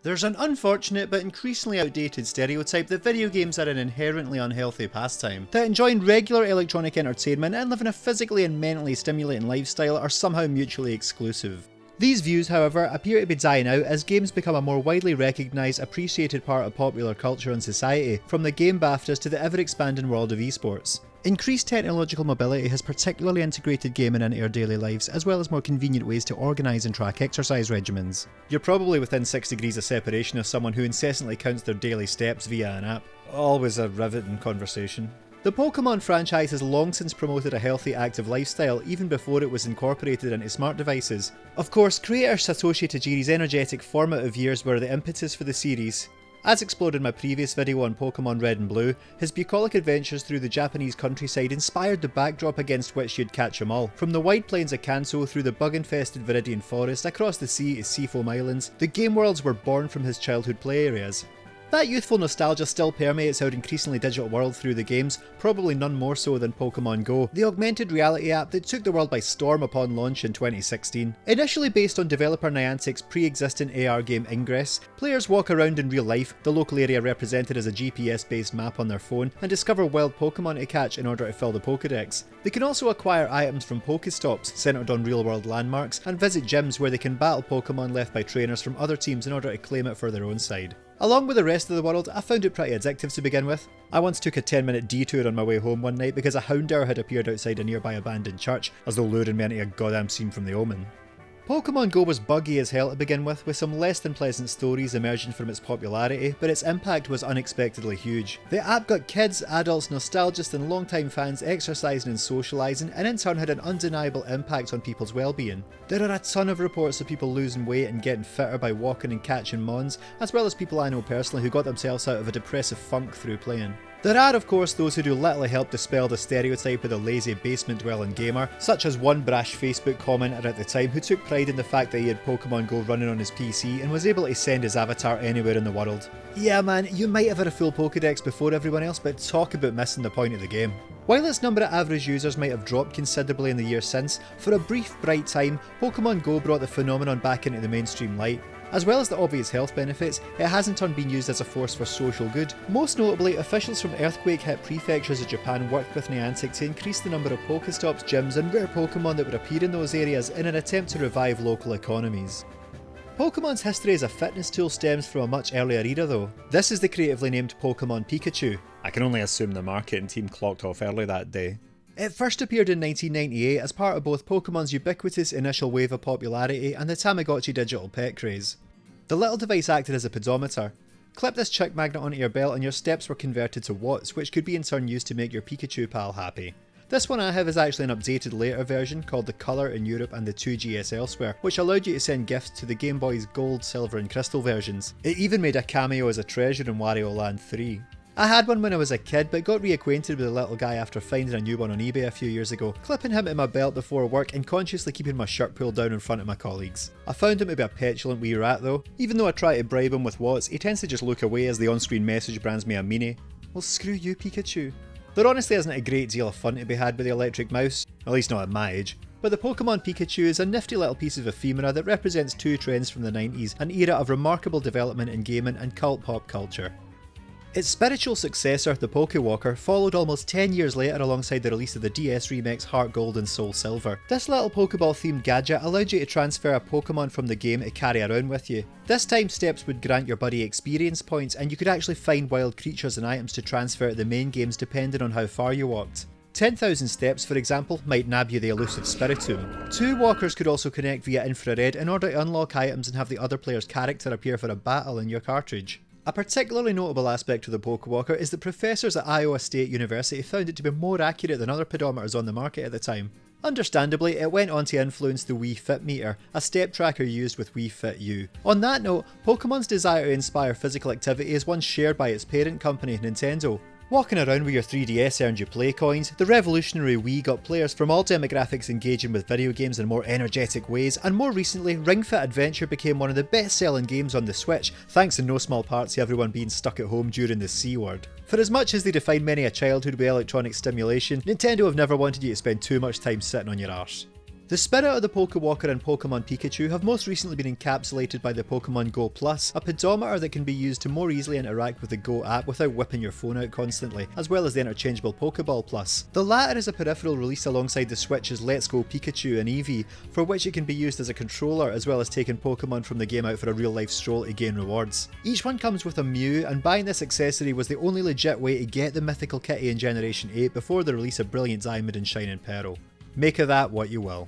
There's an unfortunate but increasingly outdated stereotype that video games are an inherently unhealthy pastime, that enjoying regular electronic entertainment and living a physically and mentally stimulating lifestyle are somehow mutually exclusive. These views, however, appear to be dying out as games become a more widely recognised, appreciated part of popular culture and society, from the game BAFTAs to the ever-expanding world of esports. Increased technological mobility has particularly integrated gaming into our daily lives, as well as more convenient ways to organise and track exercise regimens. You're probably within 6 degrees of separation of someone who incessantly counts their daily steps via an app. Always a riveting conversation. The Pokémon franchise has long since promoted a healthy, active lifestyle, even before it was incorporated into smart devices. Of course, creator Satoshi Tajiri's energetic formative years were the impetus for the series. As explored in my previous video on Pokémon Red and Blue, his bucolic adventures through the Japanese countryside inspired the backdrop against which you'd catch 'em all. From the wide plains of Kanto through the bug-infested Viridian Forest across the sea to Seafoam Islands, the game worlds were born from his childhood play areas. That youthful nostalgia still permeates our increasingly digital world through the games, probably none more so than Pokémon Go, the augmented reality app that took the world by storm upon launch in 2016. Initially based on developer Niantic's pre-existing AR game Ingress, players walk around in real life, the local area represented as a GPS-based map on their phone, and discover wild Pokémon to catch in order to fill the Pokédex. They can also acquire items from Pokéstops, centred on real-world landmarks, and visit gyms where they can battle Pokémon left by trainers from other teams in order to claim it for their own side. Along with the rest of the world, I found it pretty addictive to begin with. I once took a 10-minute detour on my way home one night because a Houndour had appeared outside a nearby abandoned church, as though luring me into a goddamn scene from The Omen. Pokémon Go was buggy as hell to begin with some less than pleasant stories emerging from its popularity, but its impact was unexpectedly huge. The app got kids, adults, nostalgists and long-time fans exercising and socialising, and in turn had an undeniable impact on people's well-being. There are a ton of reports of people losing weight and getting fitter by walking and catching mons, as well as people I know personally who got themselves out of a depressive funk through playing. There are of course those who do little to help dispel the stereotype of the lazy basement-dwelling gamer, such as one brash Facebook commenter at the time who took pride in the fact that he had Pokémon Go running on his PC and was able to send his avatar anywhere in the world. Yeah man, you might have had a full Pokédex before everyone else, but talk about missing the point of the game. While its number of average users might have dropped considerably in the years since, for a brief bright time, Pokémon Go brought the phenomenon back into the mainstream light. As well as the obvious health benefits, it has in turn been used as a force for social good. Most notably, officials from earthquake-hit prefectures of Japan worked with Niantic to increase the number of Pokestops, gyms and rare Pokemon that would appear in those areas in an attempt to revive local economies. Pokemon's history as a fitness tool stems from a much earlier era though. This is the creatively named Pokémon Pikachu. I can only assume the marketing team clocked off early that day. It first appeared in 1998 as part of both Pokemon's ubiquitous initial wave of popularity and the Tamagotchi digital pet craze. The little device acted as a pedometer. Clip this chick magnet onto your belt and your steps were converted to watts, which could be in turn used to make your Pikachu pal happy. This one I have is actually an updated later version called the Colour in Europe and the 2GS elsewhere, which allowed you to send gifts to the Game Boy's Gold, Silver and Crystal versions. It even made a cameo as a treasure in Wario Land 3. I had one when I was a kid, but got reacquainted with the little guy after finding a new one on eBay a few years ago, clipping him to my belt before work and consciously keeping my shirt pulled down in front of my colleagues. I found him to be a petulant wee rat though. Even though I try to bribe him with watts, he tends to just look away as the on-screen message brands me a meanie. Well screw you Pikachu. There honestly isn't a great deal of fun to be had with the electric mouse, at least not at my age. But the Pokemon Pikachu is a nifty little piece of ephemera that represents two trends from the 90s, an era of remarkable development in gaming and cult pop culture. Its spiritual successor, the Pokéwalker, followed almost 10 years later alongside the release of the DS remakes Heart Gold and Soul Silver. This little Pokéball themed gadget allowed you to transfer a Pokémon from the game to carry around with you. This time steps would grant your buddy experience points and you could actually find wild creatures and items to transfer to the main games depending on how far you walked. 10,000 steps, for example, might nab you the elusive Spiritomb. Two walkers could also connect via infrared in order to unlock items and have the other player's character appear for a battle in your cartridge. A particularly notable aspect of the Pokéwalker is that professors at Iowa State University found it to be more accurate than other pedometers on the market at the time. Understandably, it went on to influence the Wii Fit meter, a step tracker used with Wii Fit U. On that note, Pokemon's desire to inspire physical activity is one shared by its parent company, Nintendo. Walking around with your 3DS earned you play coins, the revolutionary Wii got players from all demographics engaging with video games in more energetic ways, and more recently, Ring Fit Adventure became one of the best-selling games on the Switch, thanks in no small part to everyone being stuck at home during the C word. For as much as they define many a childhood with electronic stimulation, Nintendo have never wanted you to spend too much time sitting on your arse. The spirit of the Pokéwalker and Pokémon Pikachu have most recently been encapsulated by the Pokémon Go Plus, a pedometer that can be used to more easily interact with the Go app without whipping your phone out constantly, as well as the interchangeable PokéBall Plus. The latter is a peripheral released alongside the Switch's Let's Go Pikachu and Eevee, for which it can be used as a controller as well as taking Pokémon from the game out for a real life stroll to gain rewards. Each one comes with a Mew, and buying this accessory was the only legit way to get the mythical kitty in Generation 8 before the release of Brilliant Diamond and Shining Pearl. Make of that what you will.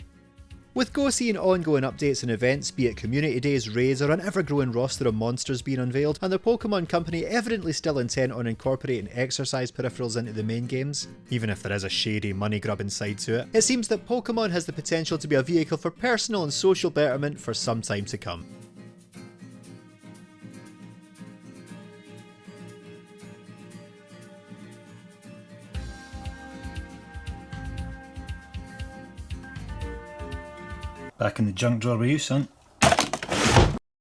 With Go seeing ongoing updates and events, be it community days, raids, or an ever-growing roster of monsters being unveiled, and the Pokémon Company evidently still intent on incorporating exercise peripherals into the main games, even if there is a shady money-grubbing side to it, it seems that Pokémon has the potential to be a vehicle for personal and social betterment for some time to come. Back in the junk drawer with you, son.